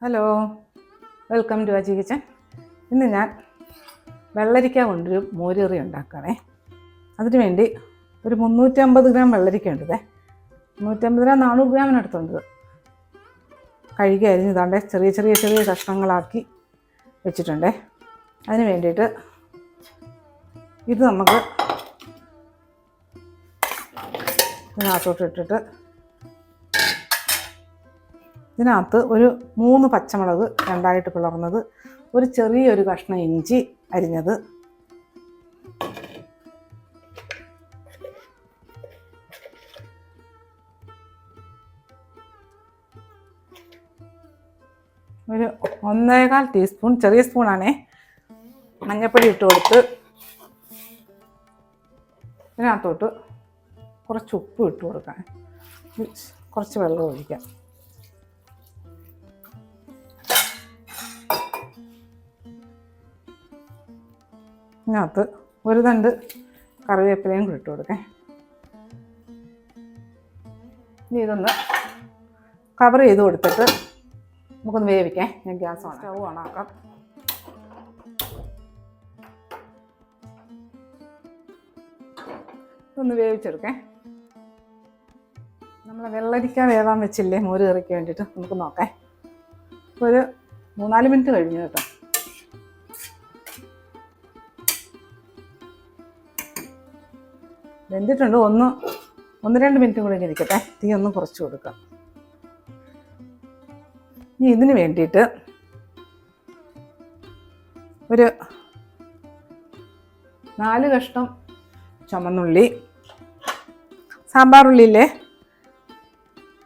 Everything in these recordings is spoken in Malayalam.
Hello, welcome to Aji kitchen. ഇന്ന് ഞാൻ വെള്ളരിക്ക കൊണ്ടൊരു മോരുകറി ഉണ്ടാക്കുകയാണേ. അതിനു വേണ്ടി ഒരു 350 ഗ്രാം വെള്ളരിക്ക ഉണ്ടതേ. 350 ഗ്രാം 400 ഗ്രാമിനടുത്തുണ്ട്. കഴുകി അരിഞ്ഞതാണ്ട് ചെറിയ ചെറിയ ചെറിയ കഷ്ണങ്ങളാക്കി വെച്ചിട്ടുണ്ടേ. അതിന് വേണ്ടിയിട്ട് ഇത് നമുക്ക് ഇതിനകത്തോട്ട് ഇട്ടിട്ട് ഇതിനകത്ത് ഒരു 3 പച്ചമുളക് രണ്ടായിട്ട് പിളർന്നത്, ഒരു ചെറിയൊരു കഷ്ണം ഇഞ്ചി അരിഞ്ഞത്, ഒരു 1.25 ടീസ്പൂൺ, ചെറിയ സ്പൂണാണേ, മഞ്ഞൾപ്പൊടി ഇട്ട് കൊടുത്ത് ഇതിനകത്തോട്ട് കുറച്ച് ഉപ്പ് ഇട്ട് കൊടുക്കാം, കുറച്ച് വെള്ളം ഒഴിക്കാം. ഇതിനകത്ത് ഒരു തണ്ട് കറിവേപ്പിലയും കൂടി ഇട്ട് കൊടുക്കാം. ഇനി ഇതൊന്ന് കവർ ചെയ്ത് കൊടുത്തിട്ട് നമുക്കൊന്ന് വേവിക്കാം. ഞാൻ ഗ്യാസ് സ്റ്റൗ ഓണാക്കാം. ഇതൊന്ന് വേവിച്ചെടുക്കാം. നമ്മൾ വെള്ളരിക്ക വേവാൻ വെച്ചില്ലേ മോര് കറിക്ക് വേണ്ടിയിട്ട്, നമുക്ക് നോക്കാം. ഒരു 3-4 മിനിറ്റ് കഴിഞ്ഞു കേട്ടോ. വെന്തിട്ടുണ്ട്. 1-2 മിനിറ്റും കൂടി ഇരിക്കട്ടെ. തീ ഒന്ന് കുറച്ച് കൊടുക്കാം. ഇനി ഇതിന് വേണ്ടിയിട്ട് ഒരു 4 കഷ്ണം ചുമന്നുള്ളി, സാമ്പാറുള്ളിയില്ലേ,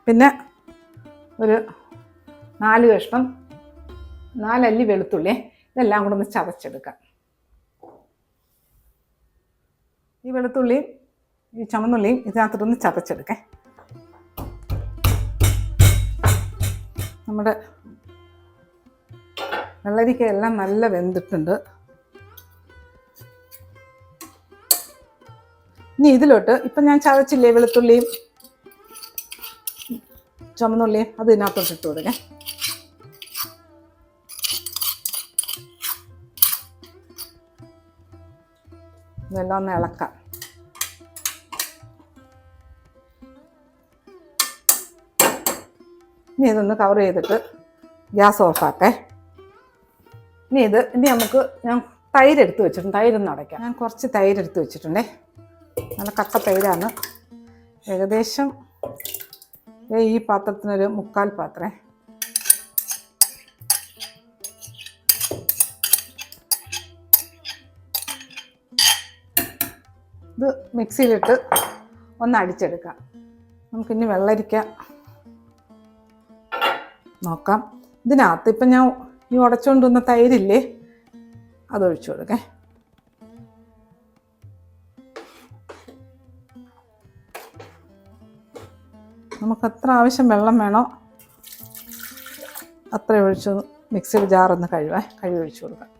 പിന്നെ ഒരു 4 കഷ്ണം 4 അല്ലി വെളുത്തുള്ളി, ഇതെല്ലാം കൂടെ ഒന്ന് ചതച്ചെടുക്കാം. ഈ വെളുത്തുള്ളിയും ഈ ചുമന്നുള്ളിയും ഇതിനകത്തോട്ടൊന്ന് ചതച്ചെടുക്കാം. നമ്മുടെ വെള്ളരിക്ക എല്ലാം നല്ല വെന്തിട്ടുണ്ട്. ഇനി ഇതിലോട്ട് ഇപ്പം ഞാൻ ചതച്ചില്ലേ വെളുത്തുള്ളിയും ചുമന്നുള്ളിയും, അത് ഇതിനകത്തോട്ട് ഇട്ട് കൊടുക്കാം. ഇതെല്ലാം ഒന്ന് ഇളക്കാം. ഇനി ഇതൊന്ന് കവർ ചെയ്തിട്ട് ഗ്യാസ് ഓഫാക്കേ. ഇനി നമുക്ക് ഞാൻ തൈര് എടുത്ത് വെച്ചിട്ടുണ്ട്. തൈരൊന്ന് അടയ്ക്കാം. ഞാൻ കുറച്ച് തൈര് എടുത്ത് വെച്ചിട്ടുണ്ടേ. നല്ല കട്ട തൈരാണ്. ഏകദേശം ഈ പാത്രത്തിനൊരു 3/4 പാത്രേ. ഇത് മിക്സിയിലിട്ട് ഒന്ന് അടിച്ചെടുക്കാം. നമുക്കിനി വെള്ളരിക്ക നോക്കാം. ഇതിനകത്ത് ഇപ്പം ഞാൻ ഈ ഉടച്ചുകൊണ്ട് വന്ന തൈരില്ലേ, അതൊഴിച്ചു കൊടുക്കാം. നമുക്ക് എത്ര ആവശ്യം വെള്ളം വേണോ അത്ര ഒഴിച്ച് മിക്സിയുടെ ജാറൊന്ന് കഴുകി ഒഴിച്ചു കൊടുക്കാം.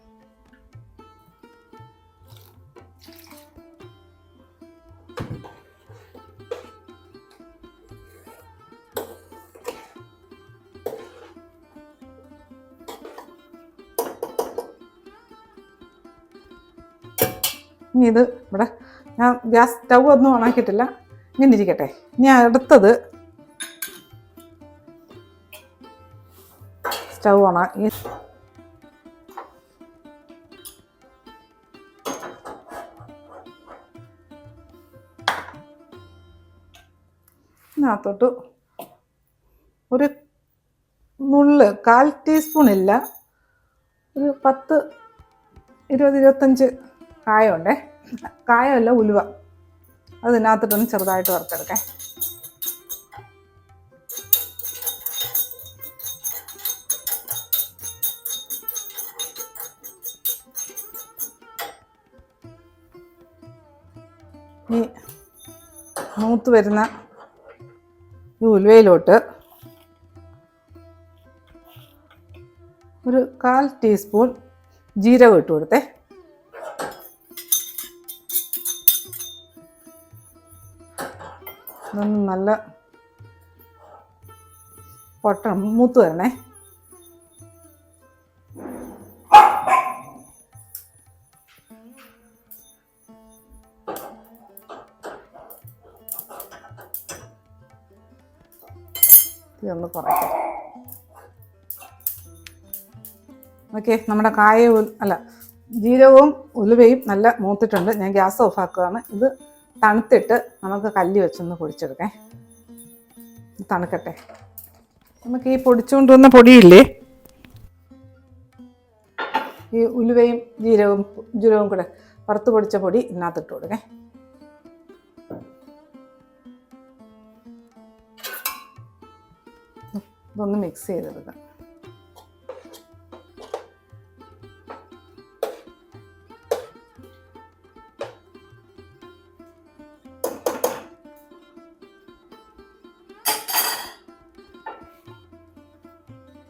ഇനി ഇത് ഇവിടെ ഞാൻ ഗ്യാസ് സ്റ്റൗ ഒന്നും ഓണാക്കിയിട്ടില്ല, ഇങ്ങനെ ഇരിക്കട്ടെ. ഇനി അടുത്തത് സ്റ്റൗ ഓണാക്കി ഇതിനകത്തോട്ട് ഒരു നുള്ള് 1/4 ടീസ്പൂൺ ഇല്ല, ഒരു 10-25 കായമുണ്ടേ. കായമല്ല, ഉലുവ. അത് ഇതിനകത്തിട്ടൊന്ന് ചെറുതായിട്ട് വറുത്തെടുക്കാം. ഈ മൂത്ത് വരുന്ന ഈ ഉലുവയിലോട്ട് ഒരു 1/4 ടീസ്പൂൺ ജീരകം ഇട്ട് കൊടുത്തേ. ഇതൊന്ന് നല്ല പൊട്ടണം, മൂത്ത് വരണേ. നമ്മൾ കുറയ്ക്കാം. ഓക്കെ, നമ്മുടെ ജീരകവും ഉലുവയും നല്ല മൂത്തിട്ടുണ്ട്. ഞാൻ ഗ്യാസ് ഓഫ് ആക്കുകയാണ്. ഇത് തണുത്തിട്ട് നമുക്ക് കല്ല് വെച്ചൊന്ന് പൊടിച്ചെടുക്കാം. തണുക്കട്ടെ. നമുക്ക് ഈ പൊടിച്ചുകൊണ്ട് വന്ന പൊടിയില്ലേ, ഈ ഉലുവയും ജീരകവും കൂടെ വറുത്ത് പൊടിച്ച പൊടി ഇതിനകത്തിട്ട് കൊടുക്കേ. ഇതൊന്ന് മിക്സ് ചെയ്തെടുക്കാം.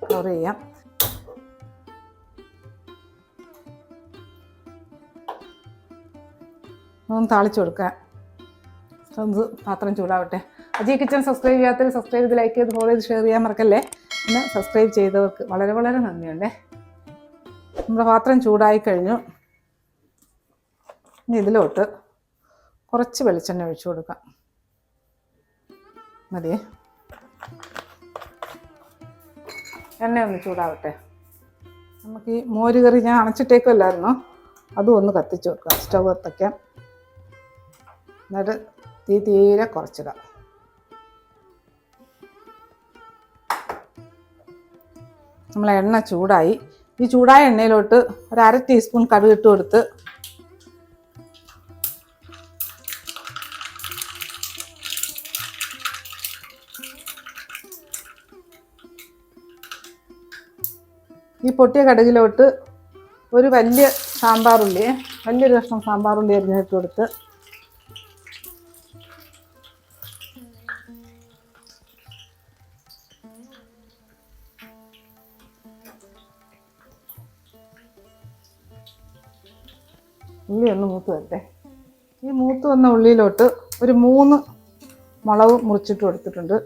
കവർ ചെയ്യാം. ഒന്ന് താളിച്ചു കൊടുക്കാം. അത് പാത്രം ചൂടാവട്ടെ. അജി കിച്ചൺ സബ്സ്ക്രൈബ് ചെയ്യാത്തവർ സബ്സ്ക്രൈബ് ചെയ്ത് ലൈക്ക് ചെയ്ത് ഫോളോ ചെയ്ത് ഷെയർ ചെയ്യാൻ മറക്കല്ലേ. പിന്നെ സബ്സ്ക്രൈബ് ചെയ്തവർക്ക് വളരെ വളരെ നന്ദിയുണ്ടേ. നമ്മുടെ പാത്രം ചൂടായി കഴിഞ്ഞു. ഇനി ഇതിലോട്ട് കുറച്ച് വെളിച്ചെണ്ണ ഒഴിച്ചു കൊടുക്കാം. മതിയേ. എണ്ണ ഒന്ന് ചൂടാവട്ടെ. നമുക്ക് ഈ മോര് കറി ഞാൻ അണച്ചിട്ടേക്കുമല്ലായിരുന്നോ, അതും ഒന്ന് കത്തിച്ച് വെക്കാം. സ്റ്റവ് കത്തിക്കാം. എന്നിട്ട് തീരെ കുറച്ചിടാം. നമ്മളെ എണ്ണ ചൂടായി. ഈ ചൂടായ എണ്ണയിലോട്ട് ഒരു 1/2 ടീസ്പൂൺ കടുക് ഇട്ട് കൊടുത്ത് ഈ പൊട്ടിയ കടുകിലോട്ട് ഒരു വലിയൊരു കഷ്ണം സാമ്പാറുള്ളി അരിഞ്ഞിട്ട് കൊടുത്ത് ഉള്ളി ഒന്ന് മൂത്ത് വരട്ടെ. ഈ മൂത്ത് വന്ന ഉള്ളിയിലോട്ട് ഒരു 3 മുളക് മുറിച്ചിട്ട് കൊടുത്തിട്ടുണ്ട്.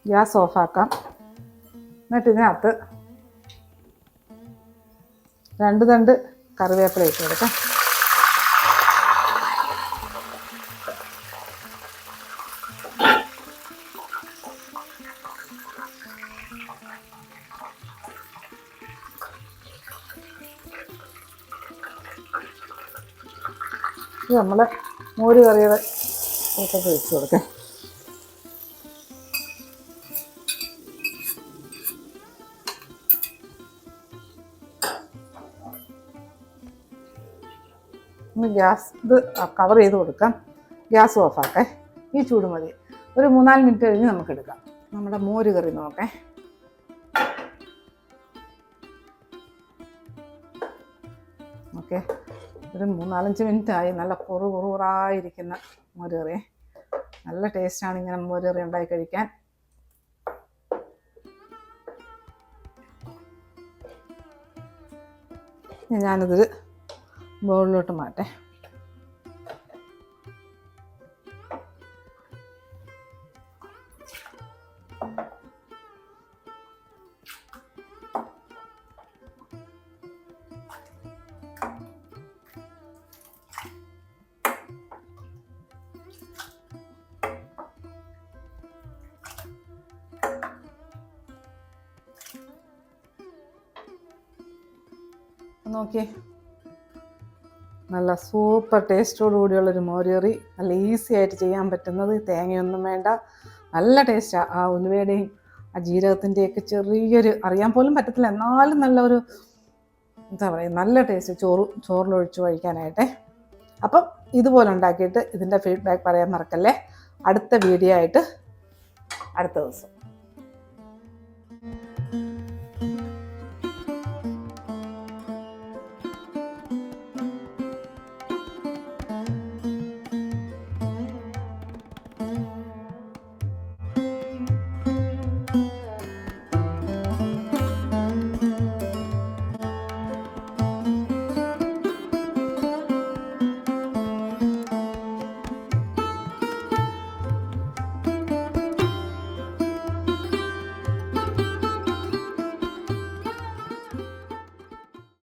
ഗ്യാസ് ഓഫാക്കാം. എന്നിട്ട് ഇതിനകത്ത് 2 തണ്ട് കറിവേപ്പില ഇട്ട് കൊടുക്കാം. ഇത് നമ്മൾ മോര് കറിയുടെ കൂട്ടത്തിൽ വെച്ച് കൊടുക്കാം. ഇത് കവർ ചെയ്ത് കൊടുക്കാം. ഗ്യാസ് ഓഫാക്കേ. ഈ ചൂട് മതി. ഒരു 3-4 മിനിറ്റ് കഴിഞ്ഞ് നമുക്ക് എടുക്കാം. നമ്മുടെ മോര് കറി നോക്കേ. ഓക്കെ, ഒരു 3-4-5 മിനിറ്റ് ആയി. നല്ല കുറുകുറായിരിക്കുന്ന മോര് കറിയേ. നല്ല ടേസ്റ്റാണ് ഇങ്ങനെ മോര് കറി ഉണ്ടാക്കി കഴിക്കാൻ. ഞാനിതൊരു ബൗളിലോട്ട് മാറ്റേ. നോക്കിയേ, നല്ല സൂപ്പർ ടേസ്റ്റോടു കൂടിയുള്ളൊരു മോര് കറി. നല്ല ഈസി ആയിട്ട് ചെയ്യാൻ പറ്റുന്നത്. തേങ്ങയൊന്നും വേണ്ട. നല്ല ടേസ്റ്റാണ്. ആ ഉലുവയുടെയും ആ ജീരകത്തിൻ്റെയൊക്കെ ചെറിയൊരു അറിയാൻ പോലും പറ്റത്തില്ല, എന്നാലും നല്ലൊരു എന്താ പറയുക, നല്ല ടേസ്റ്റ് ചോറിലൊഴിച്ച് കഴിക്കാനായിട്ടേ. അപ്പം ഇതുപോലെ ഉണ്ടാക്കിയിട്ട് ഇതിൻ്റെ ഫീഡ്ബാക്ക് പറയാൻ മറക്കല്ലേ. അടുത്ത വീഡിയോ ആയിട്ട് അടുത്ത ദിവസം.